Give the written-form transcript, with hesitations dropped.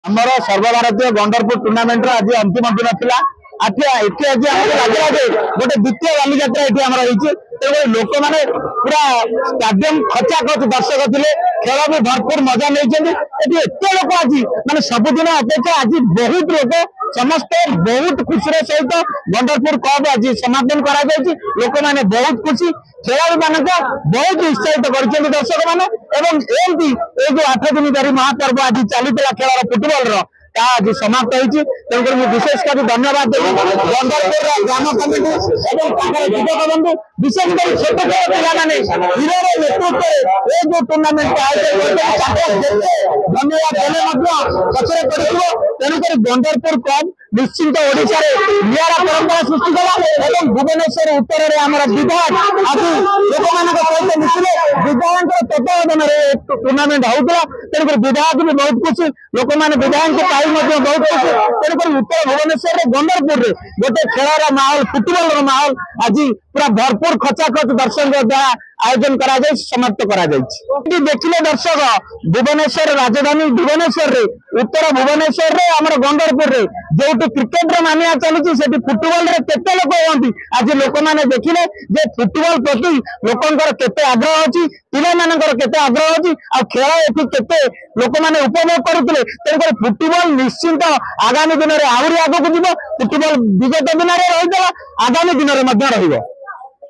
आमर सर्वभारतीय गंडरपुर टूर्णामेंट आज अंतिम दिन था आज लगे गोटे द्वितीय बालीजात्रा ये आम लोक मैंने पूरा स्टाडियम खचाखच दर्शक थे खेल भी भरपूर मजा नहीं एत लोक आज माने सबुदिन अपेक्षा आज बहुत लोक समस्ते बहुत खुशी सहित गंडरपुर कप आज समापन कर लोक मैंने बहुत खुशी खेलाड़ी मान बहुत उत्साहित कर दर्शक मैंने जो 8 दिन धरी महापर्व आज चली खेल फुटबॉल आज समाप्त होती तेणुक विशेष कर धन्यवाद देवी गंडरपुर ग्राम कमिटी और युवक बंधु विशेषकर छोट छोट पाने हिरोर नेतृत्व ये जो टूर्णामेंट आयोजन धन्यवाद देने पचर तेणुक गंडरपुर कप निश्चित ओडिशा निरा परंपरा सृष्टि कला भुवनेश्वर उत्तर में आम विधायक आज लोक मान सहित मिसिले विधायक तत्वावधान टूर्णामेंट होता तेणुक विधायक भी बहुत खुशी लोक मैंने विधायक बहुत खुशी तेणुक उत्तर भुवनेश्वर गंडरपुर गोटे खेल माहौल फुटबॉल माहौल आज पूरा भरपूर खचाखच दर्शक द्वारा आयोजन कर समाप्त कर देखिले दर्शक भुवनेश्वर राजधानी भुवनेश्वर उत्तर भुवनेश्वर आम गंडरपुर जो क्रिकेट मानिया चलती से फुटबॉल केते लोक होती आज लोक मैंने देखिले जे फुटबॉल प्रति लोकंर केते आग्रह अच्छी पिला मानकर केते आग्रह अच्छी आ खेल एटी केते लोक मैंने उपभोग करते तेणुक फुटबॉल निश्चिंत आगामी दिन में आहरी आगक जीव फुटबॉल विगत दिन में रही आगामी दिन में रही।